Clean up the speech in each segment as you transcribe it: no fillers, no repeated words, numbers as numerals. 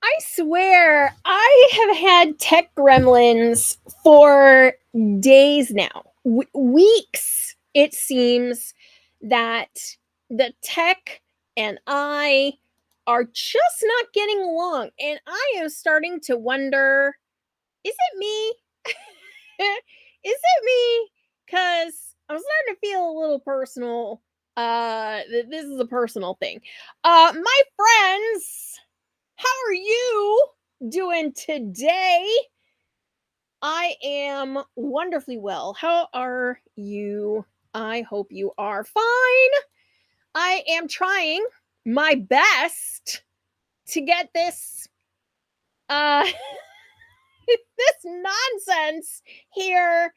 I swear, I have had tech gremlins for days now, weeks. It seems that the tech and I are just not getting along. And I am starting to wonder, is it me? Is it me? Because I'm starting to feel a little personal. This is a personal thing. My friends, how are you doing today? I am wonderfully well. How are you? I hope you are fine. I am trying my best to get this uh this nonsense here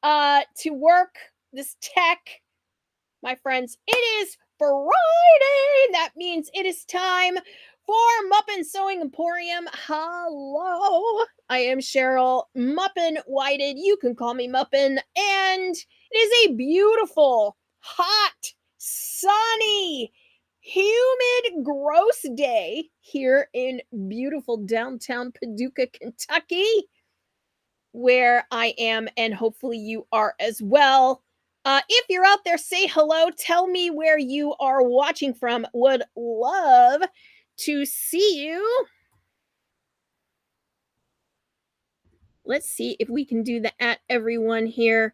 to work, this tech. My friends, it is Friday. That means it is time for Muppin Sewing Emporium. Hello. I am Cheryl Muppin Whited. You can call me Muppin. And it is a beautiful, hot, sunny, humid, gross day here in beautiful downtown Paducah, Kentucky, where I am, and hopefully you are as well. If you're out there, say hello. Tell me where you are watching from. Would love to see you. Let's see if we can do the at everyone here.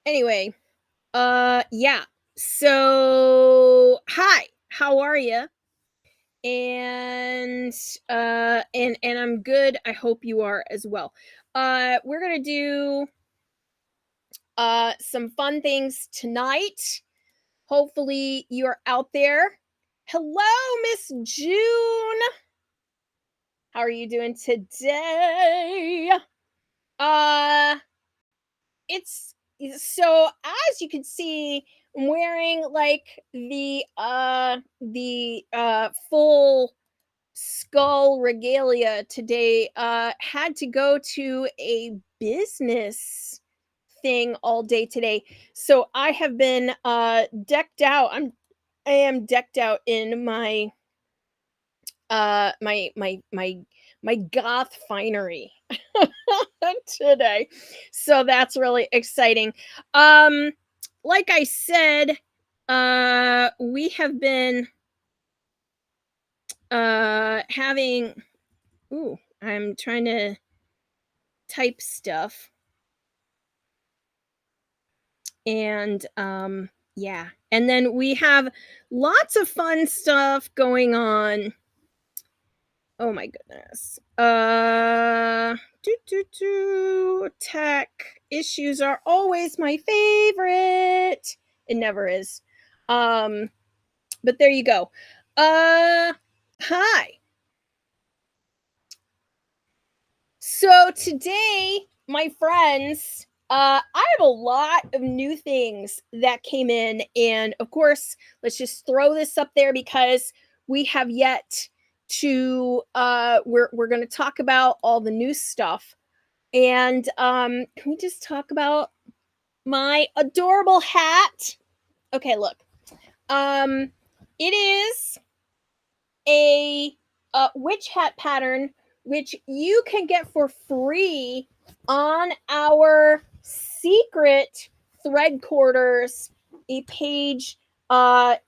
Anyway, yeah. So, hi. How are you? And I'm good. I hope you are as well. We're gonna do some fun things tonight. Hopefully you're out there. Hello, Miss June. How are you doing today? Uh it's so, as you can see, I'm wearing like the full skull regalia today. Had to go to a business thing all day today. So I have been decked out. I am decked out in my my goth finery today. So that's really exciting. Um like I said, we have been having, ooh, I'm trying to type stuff. And yeah, and then we have lots of fun stuff going on. Oh my goodness. Tech issues are always my favorite. It never is. But there you go. Hi. So today, my friends, I have a lot of new things that came in, and of course, let's just throw this up there because we have yet to. We're going to talk about all the new stuff, and can we just talk about my adorable hat? Okay, look. Um, it is a witch hat pattern, which you can get for free on our secret thread quarters, a page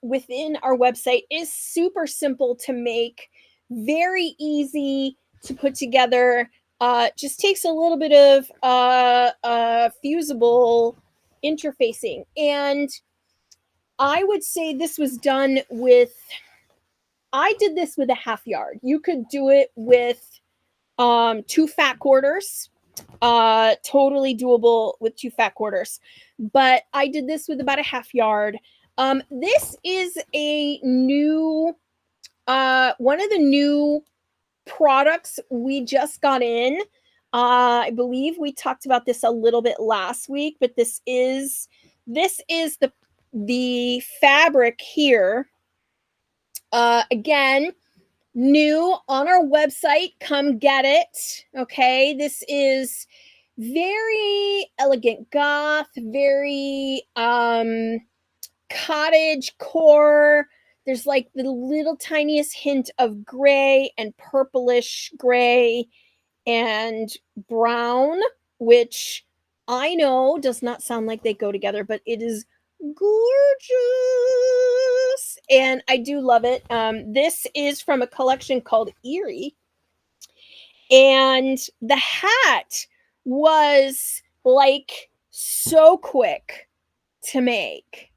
within our website. It is super simple to make, very easy to put together. Just takes a little bit of fusible interfacing, and I would say this was done with, I did this with a half yard. You could do it with 2 fat quarters. Totally doable with 2 fat quarters. But I did this with about a half yard. This is a new one of the new products we just got in. I believe we talked about this a little bit last week, but this is the fabric here. Again, new on our website. Come get it. Okay, this is very elegant goth, very cottage core there's like the little tiniest hint of gray and purplish gray and brown, which I know does not sound like they go together, but it is gorgeous. And I do love it. This is from a collection called Eerie. And the hat was like so quick to make.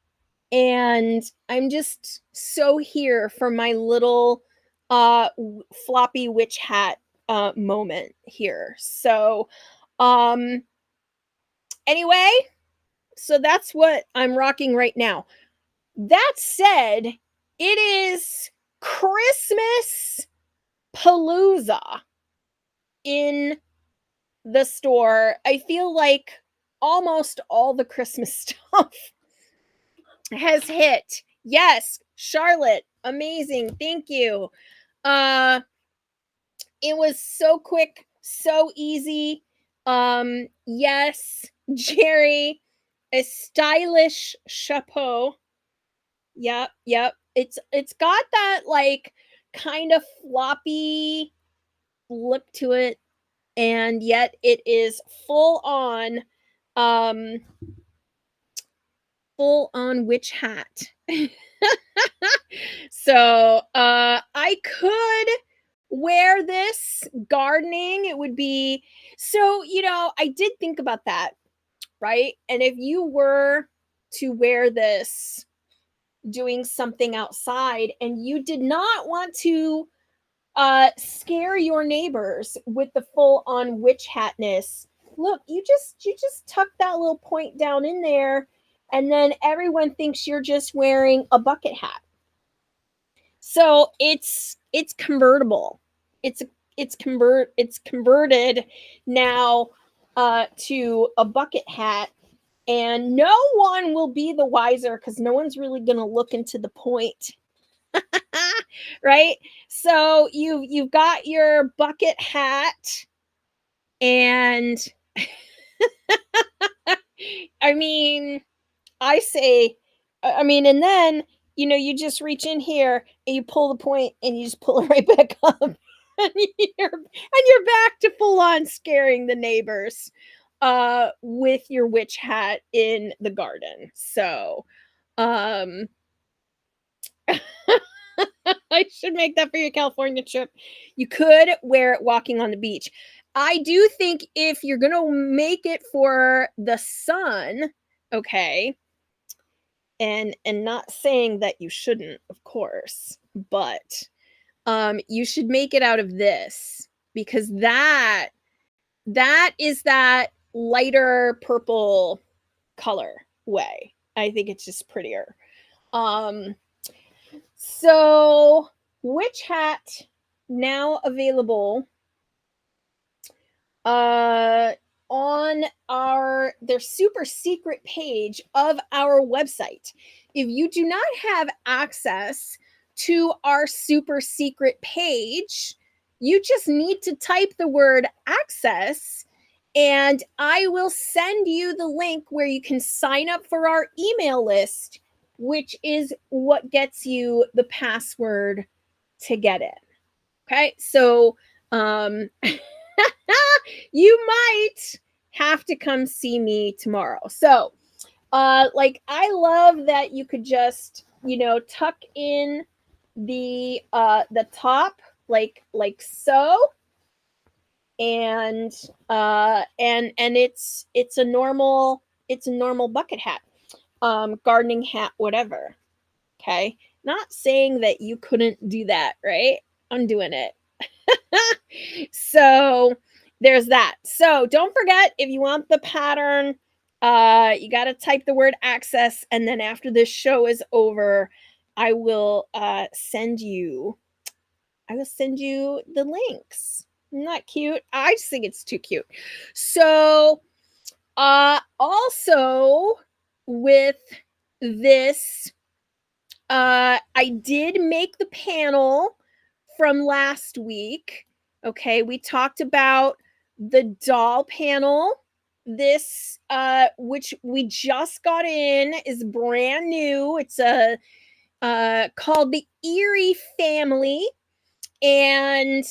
And I'm just so here for my little floppy witch hat moment here. So anyway, so that's what I'm rocking right now. That said, it is Christmas Palooza in the store. I feel like almost all the Christmas stuff has hit. Yes, Charlotte, amazing. Thank you. It was so quick, so easy. Yes, Jerry, a stylish chapeau. Yep, yep. It's got that like kind of floppy look to it, and yet it is um full on witch hat. So I could wear this gardening. It would be so, I did think about that, right? And if you were to wear this doing something outside and you did not want to scare your neighbors with the full on witch hatness, look, you just tuck that little point down in there, and then everyone thinks you're just wearing a bucket hat. So it's convertible. It's converted now to a bucket hat, and no one will be the wiser because no one's really gonna look into the point. Right? So you've got your bucket hat, and I mean, and then you just reach in here and you pull the point and you just pull it right back up, and you're back to full on scaring the neighbors with your witch hat in the garden. So um I should make that for your California trip. You could wear it walking on the beach. I do think if you're going to make it for the sun, okay, and not saying that you shouldn't, of course, but you should make it out of this, because that is that lighter purple color way. I think it's just prettier. So witch hat now available on their super secret page of our website. If you do not have access to our super secret page, you just need to type the word access, and I will send you the link where you can sign up for our email list, which is what gets you the password to get in. Okay, so you might have to come see me tomorrow. So I love that you could just tuck in the top like so, and it's a normal bucket hat, gardening hat, whatever. Okay, not saying that you couldn't do that, right? I'm doing it. So there's that. So don't forget, if you want the pattern, you got to type the word access, and then after this show is over, I will send you the links. Isn't that cute? I just think it's too cute. So also with this, I did make the panel from last week. Okay, we talked about the doll panel. This, which we just got in, is brand new. It's a called the Erie Family, and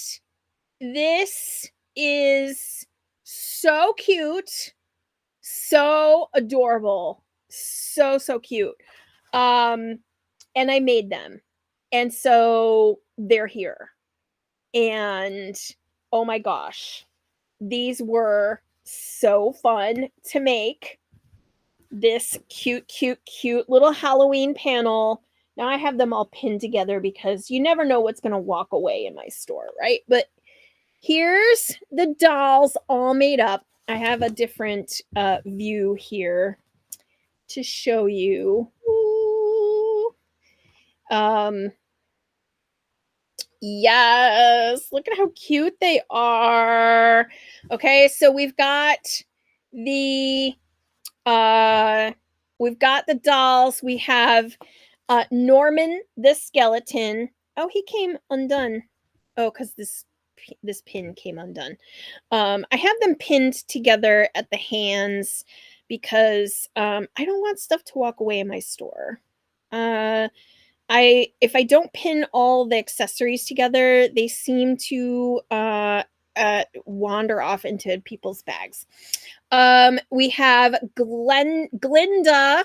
this is so cute, so adorable, so cute. Um, and I made them, and so they're here. And oh my gosh, these were so fun to make. This cute little Halloween panel. Now I have them all pinned together because you never know what's going to walk away in my store, right? But here's the dolls all made up. I have a different view here to show you. Ooh. Yes, look at how cute they are. Okay, so the uh we've got the dolls. We have Norman the skeleton. Oh, he came undone. Oh, cuz this pin came undone. I have them pinned together at the hands because I don't want stuff to walk away in my store. If I don't pin all the accessories together, they seem to wander off into people's bags. We have Glenda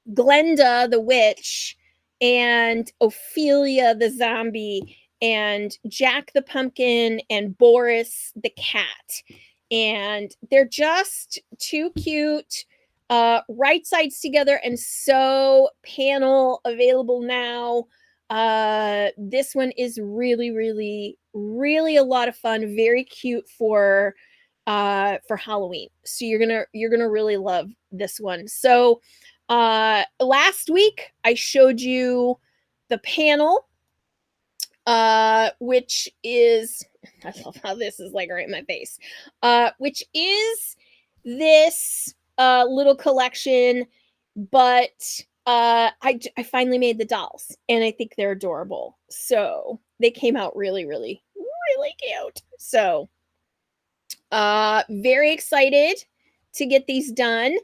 the witch, and Ophelia the zombie, and Jack the pumpkin, and Boris the cat. And they're just too cute. Right sides together and so panel available now. This one is really a lot of fun, very cute for Halloween. So you're gonna really love this one. So last week I showed you the panel, which is, I love how this is like right in my face, which is this little collection, but I finally made the dolls and I think they're adorable. So they came out really cute. So very excited to get these done.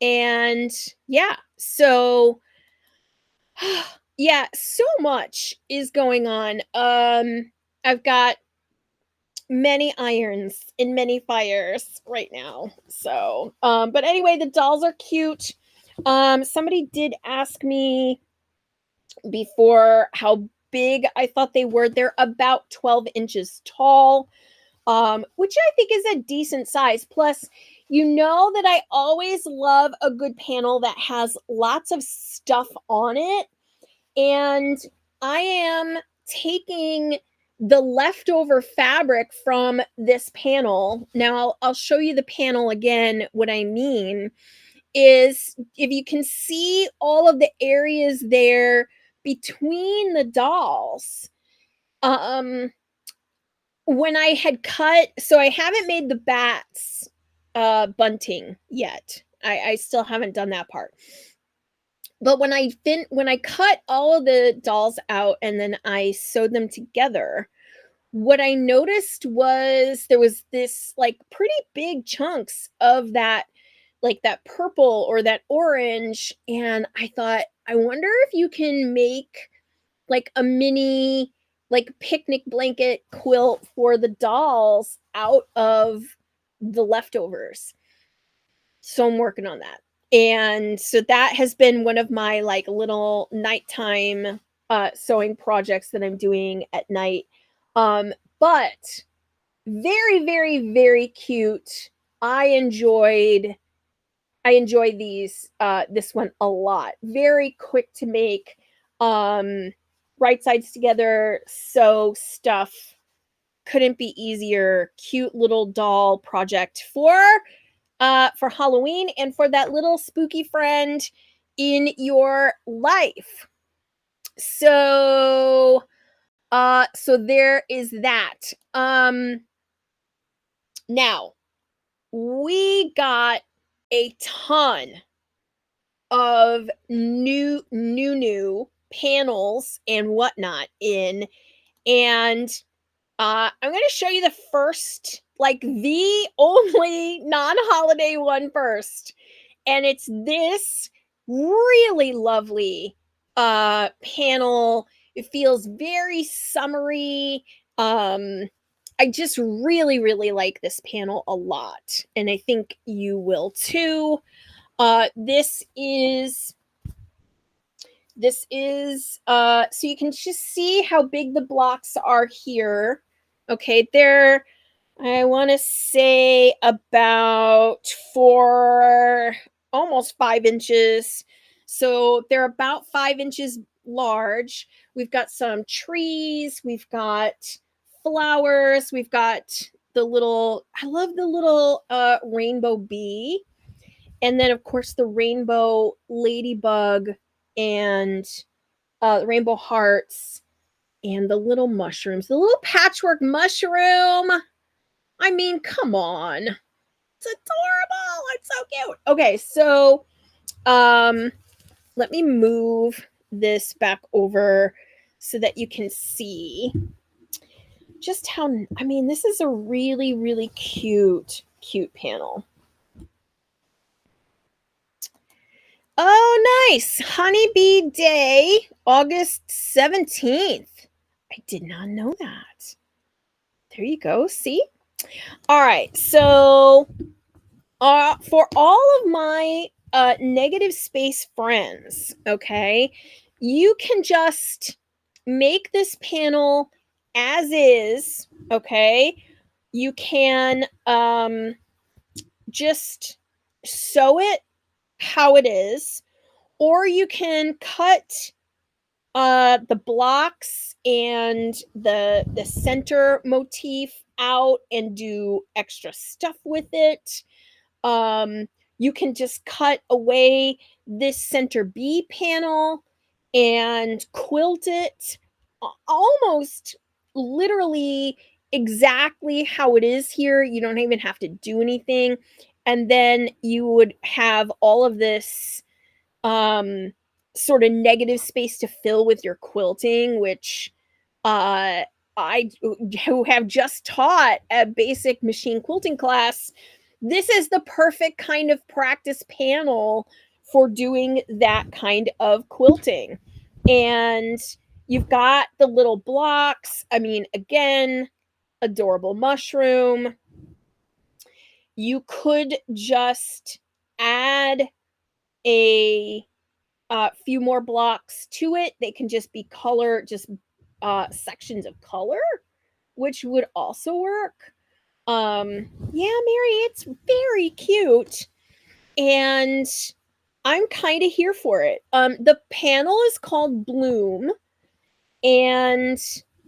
And yeah, so yeah, so much is going on. I've got many irons in many fires right now. So, but anyway, the dolls are cute. Somebody did ask me before how big I thought they were. They're about 12 inches tall, which I think is a decent size. Plus, you know that I always love a good panel that has lots of stuff on it. And I am taking the leftover fabric from this panel. Now, I'll show you the panel again. What I mean is, if you can see all of the areas there between the dolls, when I had cut, so I haven't made the bats bunting yet. I still haven't done that part. But when I cut all of the dolls out and then I sewed them together, what I noticed was there was this like pretty big chunks of that, like that purple or that orange, and I thought, I wonder if you can make like a mini like picnic blanket quilt for the dolls out of the leftovers. So I'm working on that. And so that has been one of my like little nighttime sewing projects that I'm doing at night. But very cute. I enjoyed this one a lot. Very quick to make. Right sides together, sew stuff. Couldn't be easier. Cute little doll project for Halloween and for that little spooky friend in your life. So so there is that. Now we got a ton of new panels and whatnot in, and I'm going to show you the first, like the only non-holiday one first. And it's this really lovely panel. It feels very summery. I just really, really like this panel a lot, and I think you will too. This is so you can just see how big the blocks are here. Okay, they're, I want to say, about 4, almost 5 inches. So they're about 5 inches large. We've got some trees, we've got flowers, we've got the little, I love the little rainbow bee. And then, of course, the rainbow ladybug and rainbow hearts and the little mushrooms, the little patchwork mushroom. I mean, come on. It's adorable. It's so cute. Okay, so let me move this back over so that you can see just how, I mean, this is a really, really cute panel. Oh, nice. Honeybee Day, August 17th. I did not know that. There you go. See? All right. So, for all of my negative space friends, okay, you can just make this panel as is, okay? You can just sew it how it is, or you can cut the blocks and the center motif out and do extra stuff with it. um you can just cut away this center B panel and quilt it almost literally exactly how it is here. You don't even have to do anything, and then you would have all of this um sort of negative space to fill with your quilting, which uh I, who have just taught a basic machine quilting class, this is the perfect kind of practice panel for doing that kind of quilting. And you've got the little blocks. I mean, again, adorable mushroom. You could just add a few more blocks to it. They can just be color, just sections of color, which would also work. Yeah, Mary, it's very cute, and I'm kind of here for it. The panel is called Bloom, and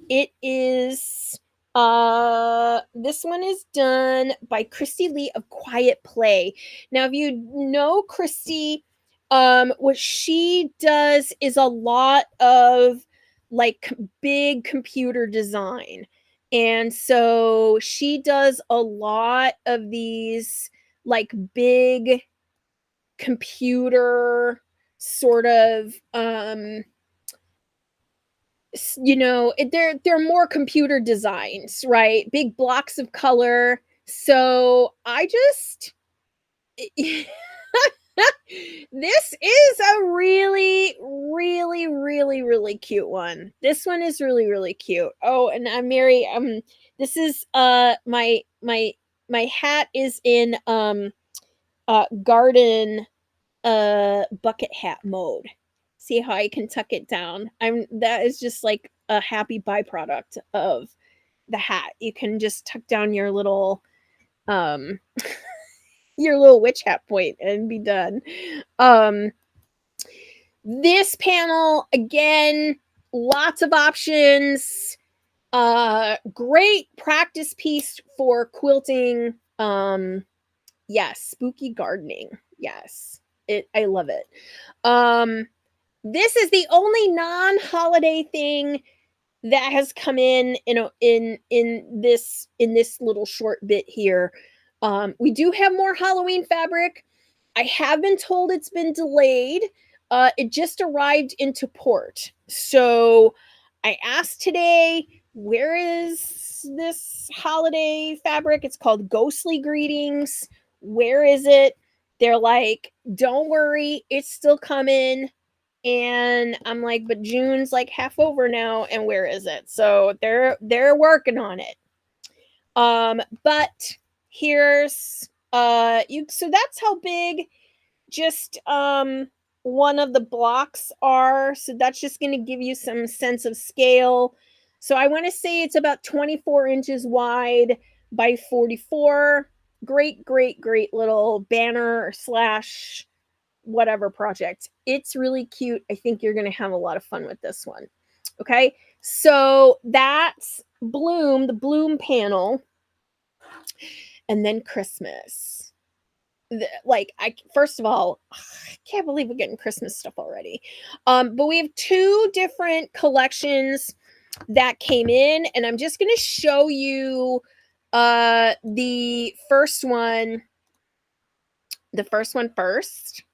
it is this one is done by Christy Lee of Quiet Play. Now, if you know Christy, what she does is a lot of like big computer design. And so she does a lot of these like big computer sort of they're more computer designs, right? Big blocks of color. So I just this is a really, really, really, really cute one. This one is really, really cute. Oh, and I'm Mary. This is my hat is in garden bucket hat mode. See how I can tuck it down? That is just like a happy byproduct of the hat. You can just tuck down um your little witch hat point and be done. Um this panel, again, lots of options. Great practice piece for quilting. Yes, spooky gardening. Yes. I love it. This is the only non-holiday thing that has come in this little short bit here. We do have more Halloween fabric. I have been told it's been delayed. It just arrived into port. So I asked today, where is this holiday fabric? It's called Ghostly Greetings. Where is it? They're like, don't worry, it's still coming. And I'm like, but June's like half over now, and where is it? So they're working on it. But here's you so that's how big just one of the blocks are. So that's just going to give you some sense of scale. So I want to say it's about 24 inches wide by 44. Great, great, great little banner slash whatever project. It's really cute. I think you're going to have a lot of fun with this one. Okay. So that's Bloom, the Bloom panel. And then Christmas. Like, I first of all, I can't believe we're getting Christmas stuff already. But we have two different collections that came in, and I'm just going to show you the first one first.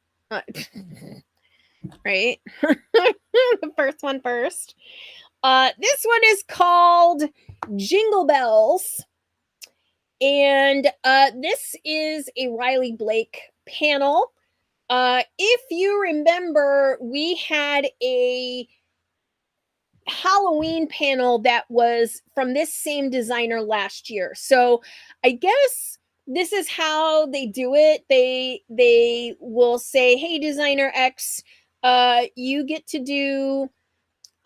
Right? The first one first. This one is called Jingle Bells. And this is a Riley Blake panel. If you remember, we had a Halloween panel that was from this same designer last year. So I guess this is how they do it. They will say, "Hey, designer X, you get to do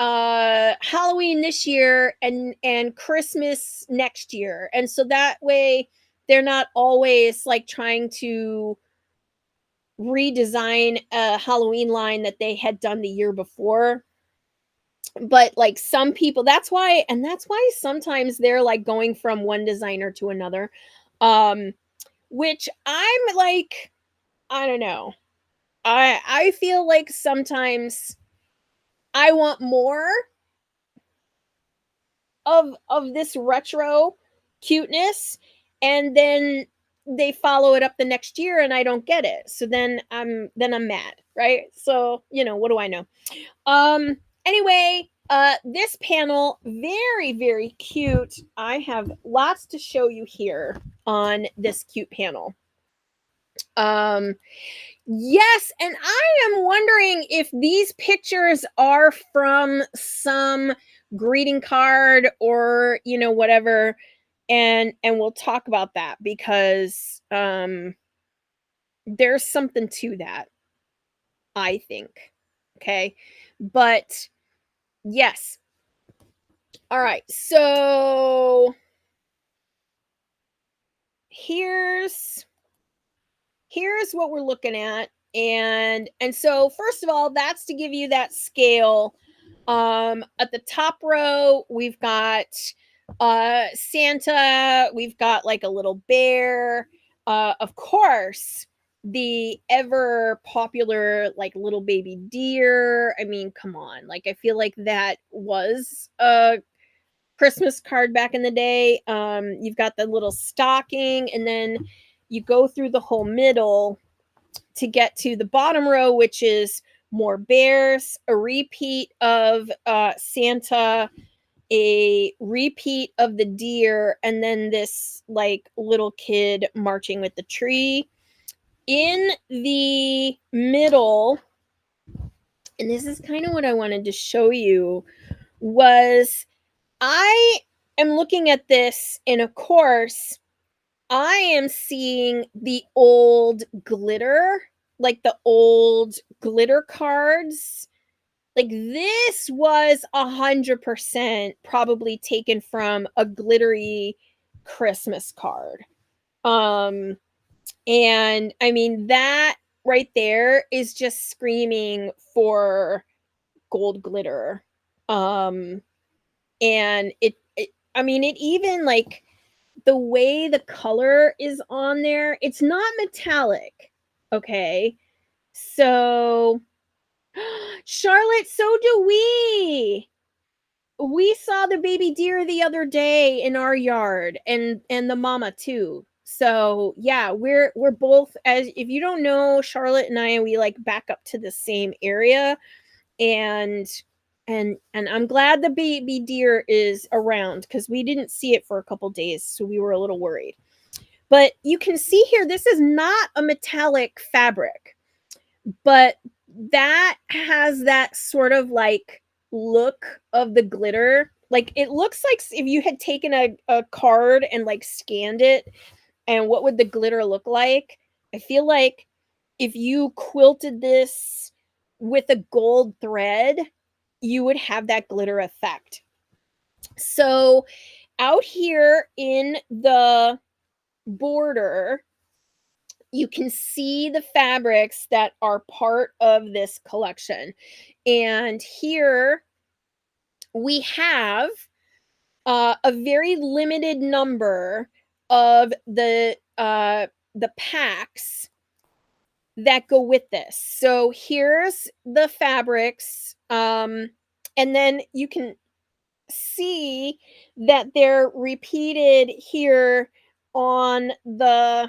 Halloween this year and Christmas next year." And so that way they're not always like trying to redesign a Halloween line that they had done the year before. But like some people, that's why sometimes they're like going from one designer to another. Which I'm like, I don't know. I feel like sometimes I want more of this retro cuteness, and then they follow it up the next year and I don't get it. So then I'm mad, right? So, what do I know? Anyway, this panel, very, very cute. I have lots to show you here on this cute panel. Yes, and I am wondering if these pictures are from some greeting card or, whatever, and we'll talk about that because there's something to that, I think. Okay? But yes. All right. So here's what we're looking at. And so first of all, that's to give you that scale. At the top row, we've got Santa, we've got like a little bear, of course, the ever popular like little baby deer. I mean, come on. Like I feel like that was a Christmas card back in the day. You've got the little stocking, and then you go through the whole middle to get to the bottom row, which is more bears, a repeat of Santa, a repeat of the deer, and then this like little kid marching with the tree. In the middle, and this is kind of what I wanted to show you, was I am looking at this, and of course, I am seeing the old glitter, like the old glitter cards. Like this was 100% probably taken from a glittery Christmas card. And I mean, that right there is just screaming for gold glitter. And I mean, it even like the way the color is on there, it's not metallic. Okay. So, Charlotte, so do we. We saw the baby deer the other day in our yard, and the mama too. So, yeah, we're both, as if you don't know, Charlotte and I, we like back up to the same area, and I'm glad the baby deer is around because we didn't see it for a couple days, so we were a little worried. But you can see here, this is not a metallic fabric, but that has that sort of like look of the glitter. Like it looks like if you had taken a card and like scanned it, and what would the glitter look like? I feel like if you quilted this with a gold thread, you would have that glitter effect. So out here in the border, you can see the fabrics that are part of this collection. And here we have a very limited number of the packs that go with this. So here's the fabrics, and then you can see that they're repeated here on the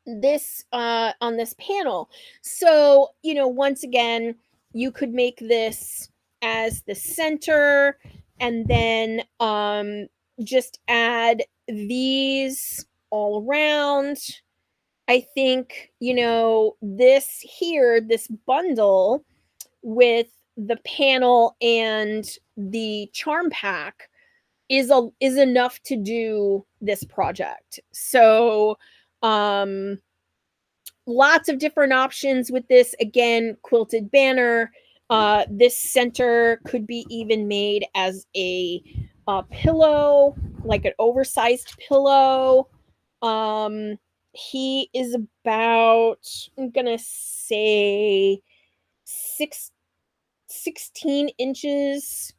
this on this panel. So, you know, once again, you could make this as the center, and then just add these all around. I think, you know, this here, this bundle with the panel and the charm pack is enough to do this project. So lots of different options with this. Again, quilted banner. This center could be even made as a pillow, like an oversized pillow. He is about, I'm gonna say, 16 inches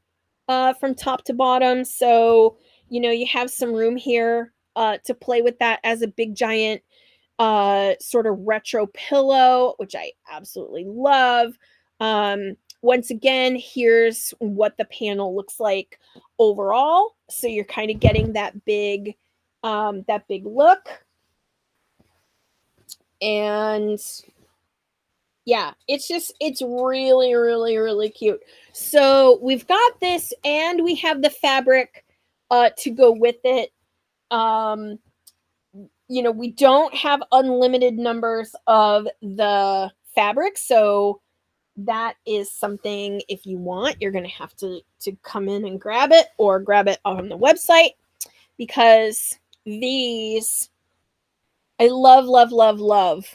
from top to bottom. So, you know, you have some room here to play with that as a big giant sort of retro pillow, which I absolutely love. Once again, here's what the panel looks like overall. So you're kind of getting that big look. And yeah, it's really, really, really cute. So we've got this, and we have the fabric to go with it. You know, we don't have unlimited numbers of the fabric, so that is something, if you want, you're going to have to come in and grab it, or grab it on the website, because these, I love, love, love, love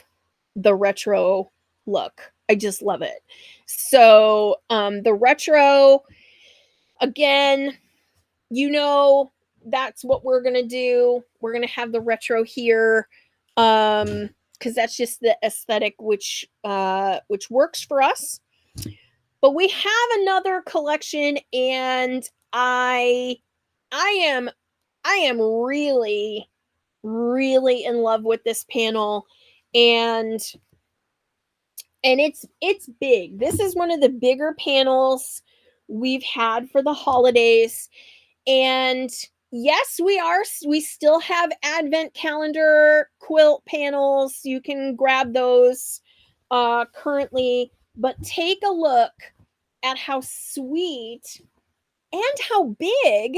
the retro look. I just love it. So the retro, again, you know, that's what we're gonna do. We're gonna have the retro here, because that's just the aesthetic which works for us. But we have another collection, and I am really, really in love with this panel, and it's big. This is one of the bigger panels we've had for the holidays. And yes, we still have advent calendar quilt panels. You can grab those currently, but take a look at how sweet and how big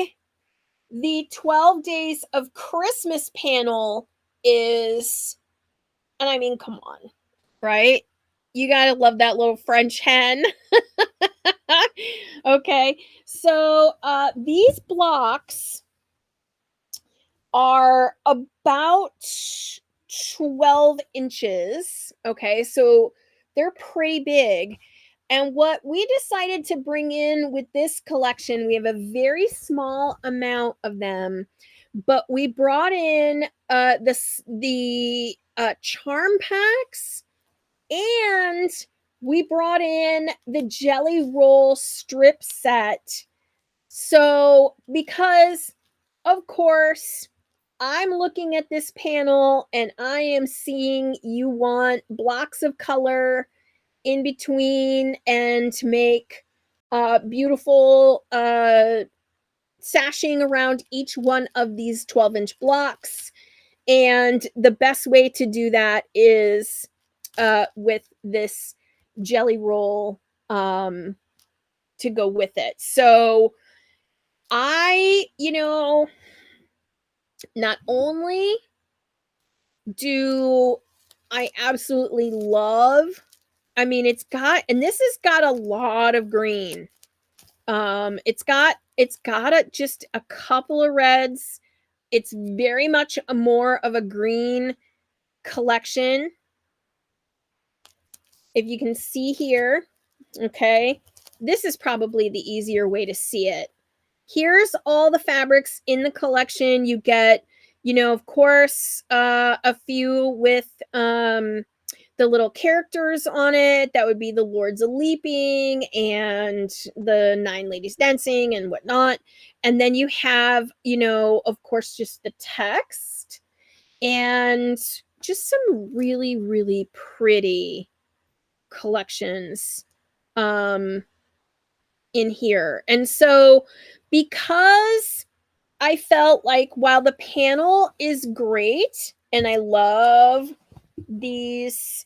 the 12 days of Christmas panel is. And I mean, come on, right? You gotta love that little French hen. Okay, so these blocks are about 12 inches. Okay, so they're pretty big. And what we decided to bring in with this collection, we have a very small amount of them, but we brought in the charm packs, and we brought in the jelly roll strip set. So, because of course, I'm looking at this panel and I am seeing you want blocks of color in between, and to make beautiful sashing around each one of these 12-inch blocks. And the best way to do that is with this jelly roll to go with it. So not only do I absolutely love I mean, and this has got a lot of green. Just a couple of reds. It's very much more of a green collection. If you can see here, okay, this is probably the easier way to see it. Here's all the fabrics in the collection. You get, of course, a few with the little characters on it. That would be the Lords of Leaping and the Nine Ladies Dancing and whatnot. And then you have, of course, just the text and just some really, really pretty collections in here. And so, because I felt like while the panel is great and I love these,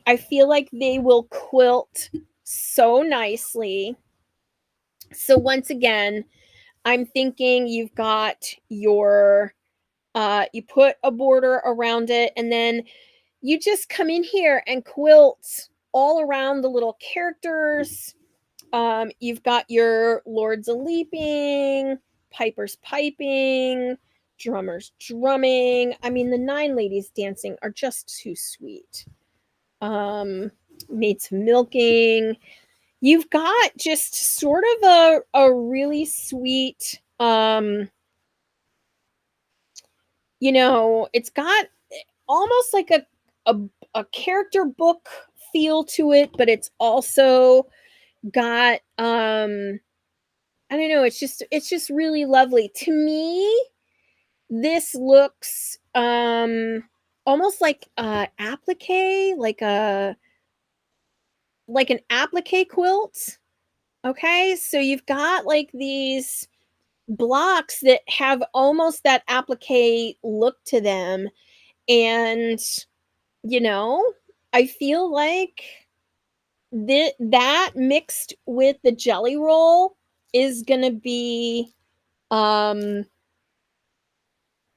I feel like they will quilt so nicely. So once again, I'm thinking you've got your you put a border around it, and then you just come in here and quilt all around the little characters. You've got your Lords of Leaping, Pipers piping, drummers drumming. I mean, the Nine Ladies dancing are just too sweet. Maids Milking. You've got just sort of a really sweet, it's got almost like a character book feel to it, but it's also got I don't know, it's just really lovely. To me, this looks almost like applique, like an applique quilt. Okay, so you've got like these blocks that have almost that applique look to them, and I feel like that mixed with the jelly roll is gonna be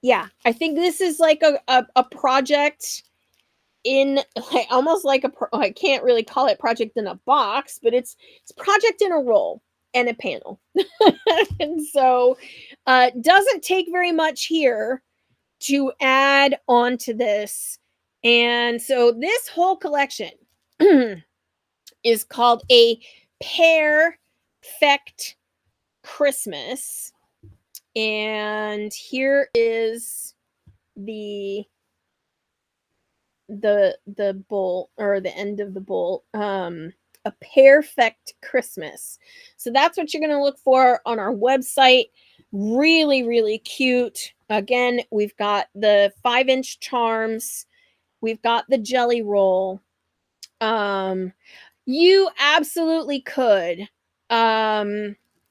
yeah, I think this is like a project in like almost like I can't really call it project in a box, but it's project in a roll and a panel. And so doesn't take very much here to add on to this. And so this whole collection is called a Perfect Christmas. And here is the bolt, or the end of the bolt. A Perfect Christmas. So that's what you're going to look for on our website. Really, really cute. Again, we've got the 5-inch charms. We've got the jelly roll. You absolutely could.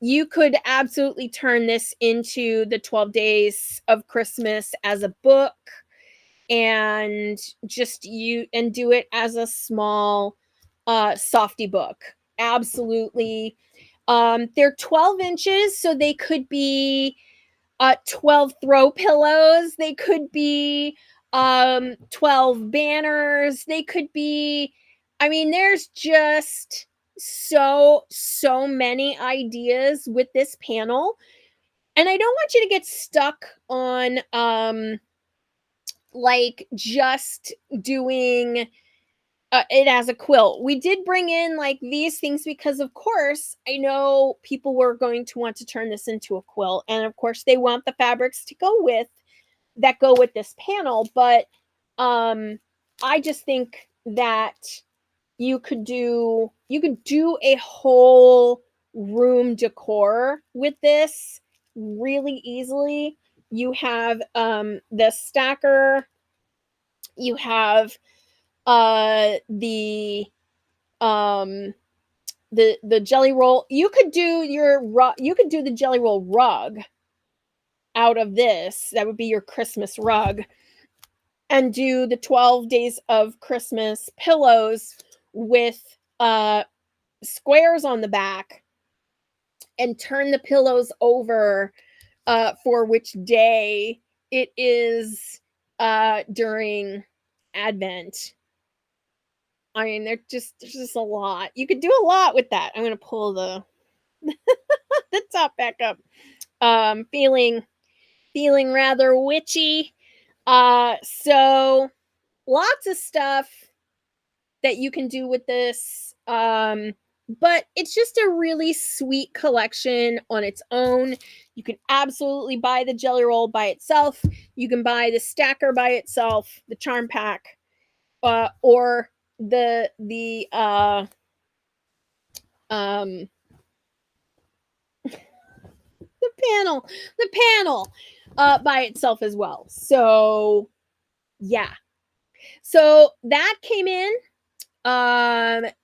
You could absolutely turn this into the 12 Days of Christmas as a book, and do it as a small softy book. Absolutely. They're 12 inches, so they could be 12 throw pillows. They could be 12 banners. They could be, I mean, there's just so many ideas with this panel. And I don't want you to get stuck on like just doing it as a quilt. We did bring in like these things because, of course, I know people were going to want to turn this into a quilt, and of course, they want the fabrics to go with this panel. But I just think that you could do a whole room decor with this really easily. You have the stacker. You have the jelly roll. You could do the jelly roll rug out of this. That would be your Christmas rug. And do the 12 Days of Christmas pillows with squares on the back, and turn the pillows over for which day it is during Advent. I mean, there's just a lot. You could do a lot with that. I'm gonna pull the the top back up. Feeling rather witchy. So lots of stuff that you can do with this. But it's just a really sweet collection on its own. You can absolutely buy the jelly roll by itself. You can buy the stacker by itself, the charm pack, or the um the panel by itself as well. So yeah. So that came in.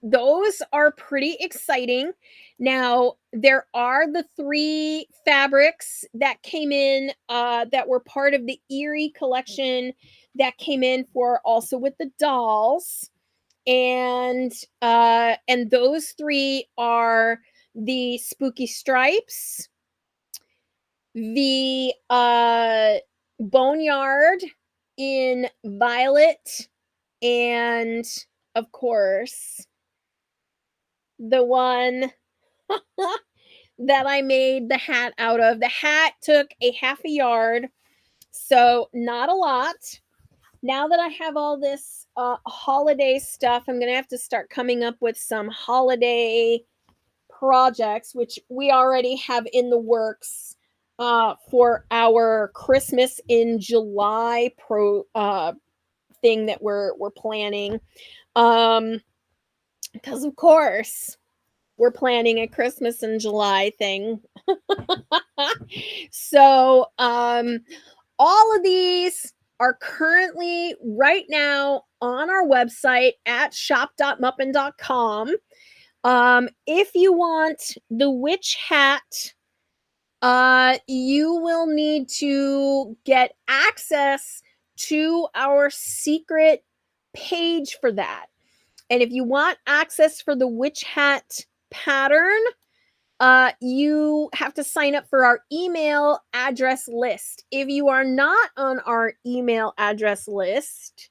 Those are pretty exciting. Now, there are the 3 fabrics that came in that were part of the Eerie collection that came in for also with the dolls. And those 3 are the Spooky Stripes, the Boneyard in Violet, and of course the one that I made the hat out of. The hat took a half a yard, so not a lot. Now that I have all this holiday stuff, I'm gonna have to start coming up with some holiday projects, which we already have in the works for our Christmas in July thing that we're planning. Because of course we're planning a Christmas in July thing. So all of these are currently right now on our website at shop.muppin.com. If you want the witch hat, you will need to get access to our secret page for that. And if you want access for the witch hat pattern, you have to sign up for our email address list. If you are not on our email address list,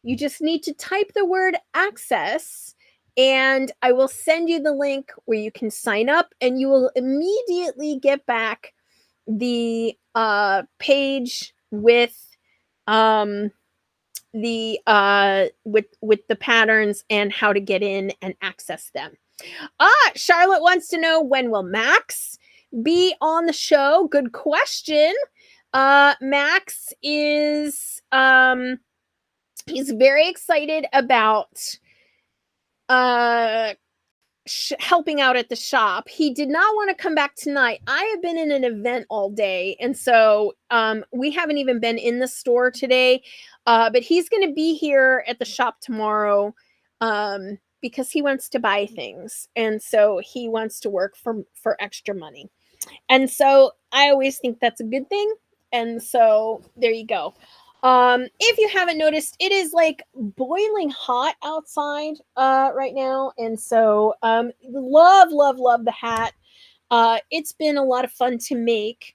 you just need to type the word access, and I will send you the link where you can sign up, and you will immediately get back the page with with the patterns and how to get in and access them. Charlotte wants to know, when will Max be on the show? Good question. Max is he's very excited about helping out at the shop. He did not want to come back tonight. I have been in an event all day, and so we haven't even been in the store today. But he's going to be here at the shop tomorrow because he wants to buy things, and so he wants to work for extra money. And so I always think that's a good thing. And so there you go. If you haven't noticed, it is like boiling hot outside right now. And so love the hat. It's been a lot of fun to make.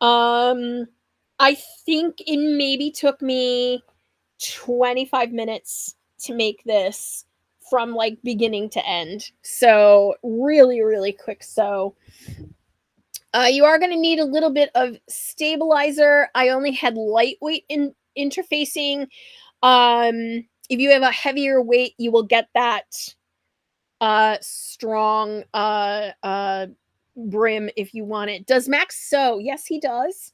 I think it maybe took me 25 minutes to make this from like beginning to end. So really quick sew. You are going to need a little bit of stabilizer. I only had lightweight interfacing. If you have a heavier weight, you will get that strong brim if you want it. Does Max sew? Yes, he does.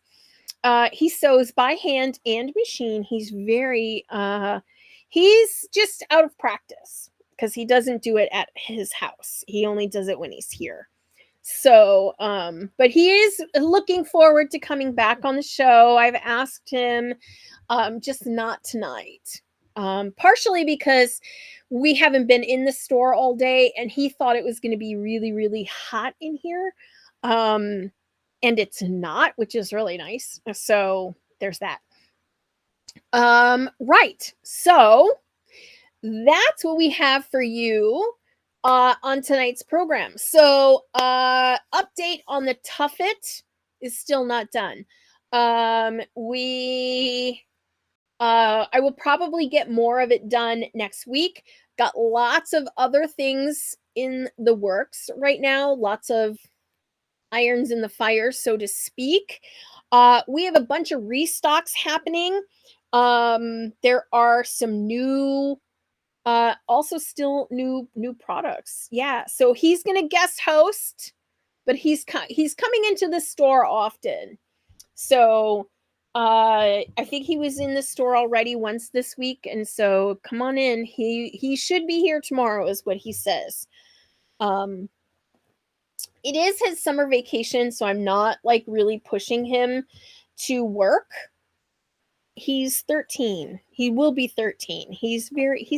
He sews by hand and machine. He's he's just out of practice because he doesn't do it at his house. He only does it when he's here. So, but he is looking forward to coming back on the show. I've asked him, just not tonight. Partially because we haven't been in the store all day and he thought it was going to be really hot in here. And it's not, which is really nice. So there's that. Right. So that's what we have for you on tonight's program. So update on the Tuffet is still not done. I will probably get more of it done next week. got lots of other things in the works right now, lots of irons in the fire, so to speak. We have a bunch of restocks happening. There are some new also still new products. Yeah, so he's going to guest host, but he's coming into the store often. So I think he was in the store already once this week, and so come on in. He should be here tomorrow is what he says. Um it is his summer vacation, so I'm not like really pushing him to work. He's 13. He will be 13. He's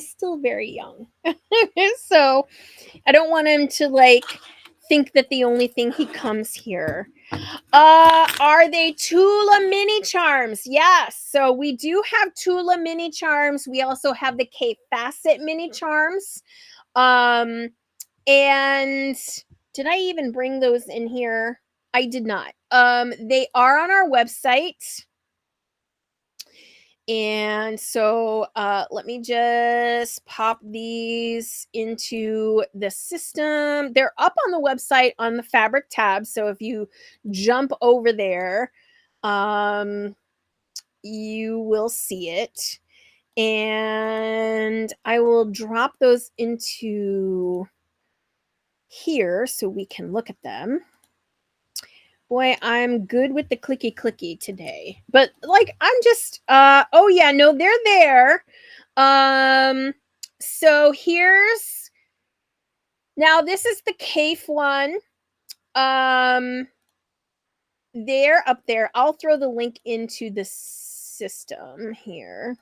still very young. So I don't want him to like think that the only thing he comes here. Are they Tula mini charms? Yes. So we do have Tula mini charms. We also have the K Facet mini charms. And did I even bring those in here? I did not. They are on our website. And so let me just pop these into the system. They're up on the website on the fabric tab. So if you jump over there, you will see it. And I will drop those into here so we can look at them. Boy, I'm good with the clicky today. But like I'm just oh yeah, no, they're there. So here's now this is the CAFE one. They're up there. I'll throw the link into the system here.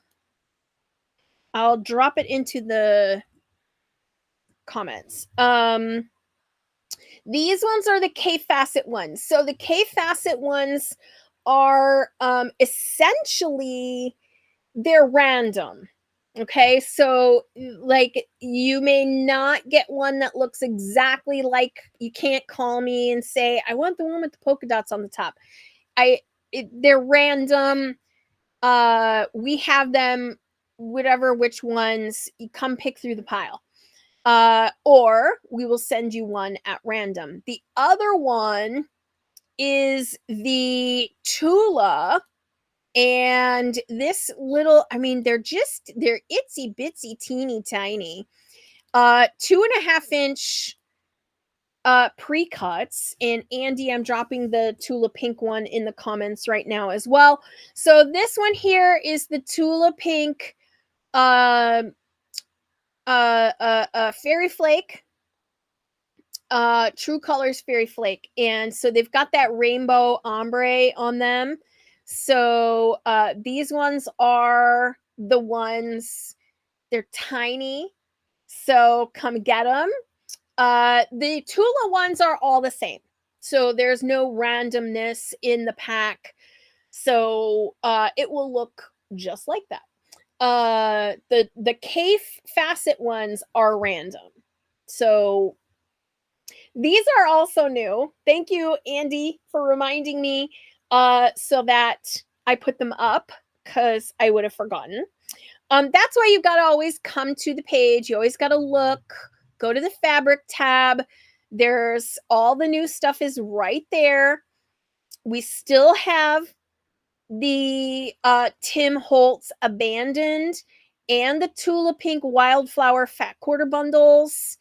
I'll drop it into the comments. These ones are the K Facet ones. So the K Facet ones are essentially they're random. Okay, so like you may not get one that looks exactly like you can't call me and say I want the one with the polka dots on the top. They're random. We have them which ones you come pick through the pile. Or we will send you one at random. The other one is the Tula. And this little, I mean, they're itsy bitsy teeny tiny. 2.5-inch pre-cuts. And Andy, I'm dropping the Tula pink one in the comments right now as well. So this one here is the Tula pink Fairy Flake. True Colors Fairy Flake. And so they've got that rainbow ombre on them. So these ones are the ones, they're tiny. So come get them. The Tula ones are all the same. So there's no randomness in the pack. So it will look just like that. The CAFE Facet ones are random. So these are also new. Thank you, Andy, for reminding me so that I put them up because I would have forgotten. That's why you've got to always come to the page. You always got to look, go to the fabric tab. There's all the new stuff is right there. We still have the Tim Holtz Abandoned and the Tula Pink Wildflower Fat Quarter Bundles.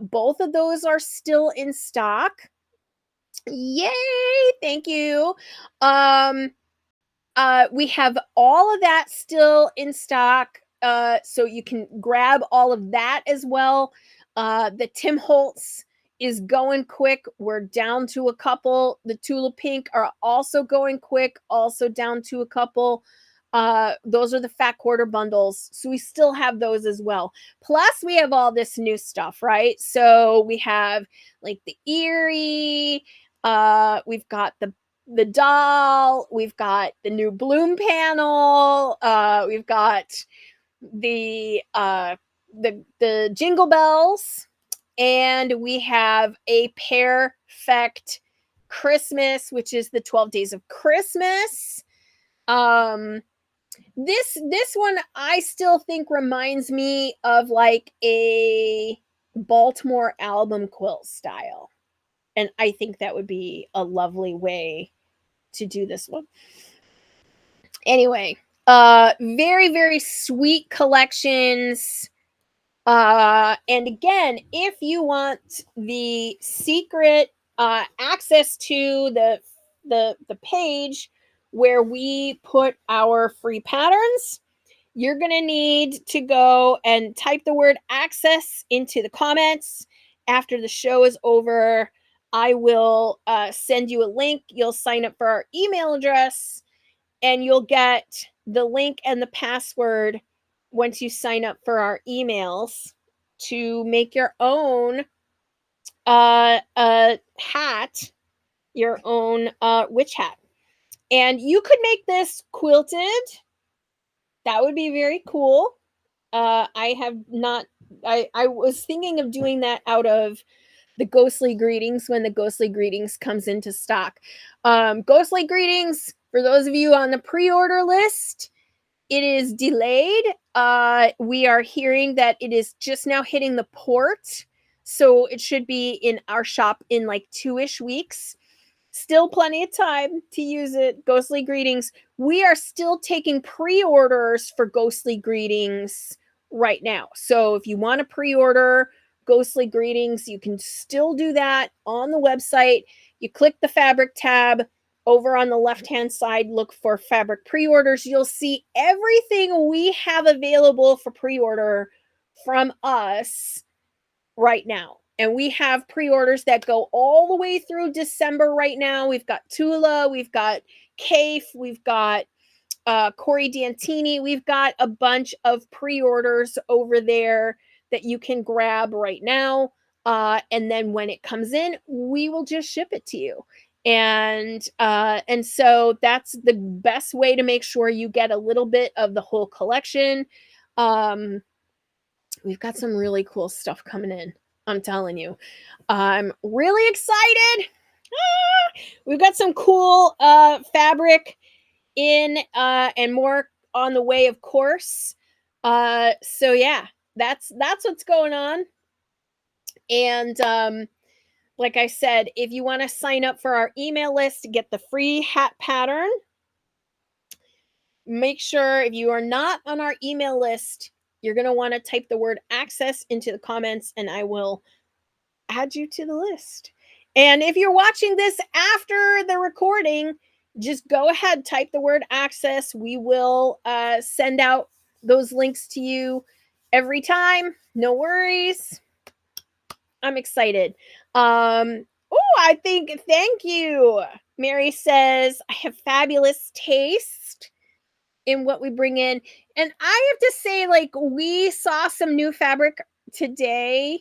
Both of those are still in stock. Yay! Thank you. We have all of that still in stock. So you can grab all of that as well. The Tim Holtz is going quick. We're down to a couple. The Tula Pink are also going quick, also down to a couple. Those are the Fat Quarter Bundles. So we still have those as well. Plus, we have all this new stuff, right? So we have like the Erie. We've got the doll. We've got the new Bloom panel. We've got the Jingle Bells. And we have a Perfect Christmas, which is the 12 Days of Christmas. This one I still think reminds me of like a Baltimore album quilt style. And I think that would be a lovely way to do this one. Anyway, very, very sweet collections. And again, if you want the secret access to the page where we put our free patterns, you're going to need to go and type the word access into the comments. After the show is over, I will send you a link. You'll sign up for our email address, and you'll get the link and the password once you sign up for our emails to make your own hat, your own witch hat. And you could make this quilted. That would be very cool. I have not, I was thinking of doing that out of the Ghostly Greetings when the Ghostly Greetings comes into stock. Ghostly Greetings, for those of you on the pre-order list, it is delayed. We are hearing that it is just now hitting the port, so it should be in our shop in like 2-ish weeks. Still plenty of time to use it. Ghostly Greetings. We are still taking pre-orders for Ghostly Greetings right now. So if you want to pre-order Ghostly Greetings, you can still do that on the website. You click the fabric tab. Over on the left-hand side, look for fabric pre-orders. You'll see everything we have available for pre-order from us right now. And we have pre-orders that go all the way through December right now. We've got Tula, we've got Kafe, we've got Corey Dantini. We've got a bunch of pre-orders over there that you can grab right now. And then when it comes in, we will just ship it to you. And so that's the best way to make sure you get a little bit of the whole collection. We've got some really cool stuff coming in. I'm telling you. I'm really excited. We've got some cool fabric in and more on the way, of course. So yeah, that's what's going on. And like I said, if you want to sign up for our email list to get the free hat pattern, make sure if you are not on our email list, you're going to want to type the word access into the comments, and I will add you to the list. And if you're watching this after the recording, just go ahead, type the word access. We will send out those links to you every time. No worries. I'm excited. I think, thank you. Mary says, I have fabulous taste in what we bring in. And I have to say, like, we saw some new fabric today,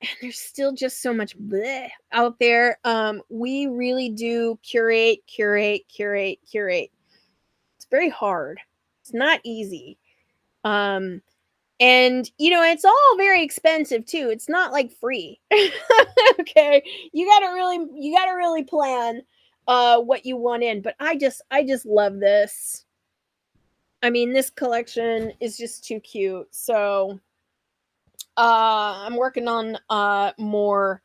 and there's still just so much bleh out there. We really do curate. It's very hard. It's not easy. And it's all very expensive too. It's not like free. Okay. You gotta really plan what you want in. But I just love this. I mean, this collection is just too cute. So I'm working on more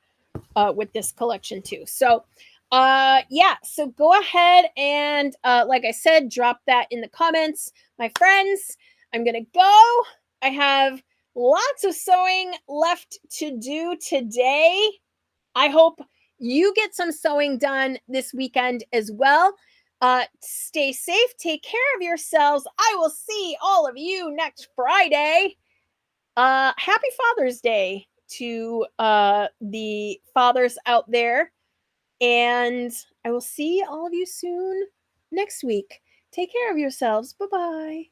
with this collection too. So yeah, so go ahead and like I said, drop that in the comments, my friends. I'm gonna go. I have lots of sewing left to do today. I hope you get some sewing done this weekend as well. Stay safe, take care of yourselves. I will see all of you next Friday. Happy Father's Day to the fathers out there. And I will see all of you soon next week. Take care of yourselves. Bye-bye.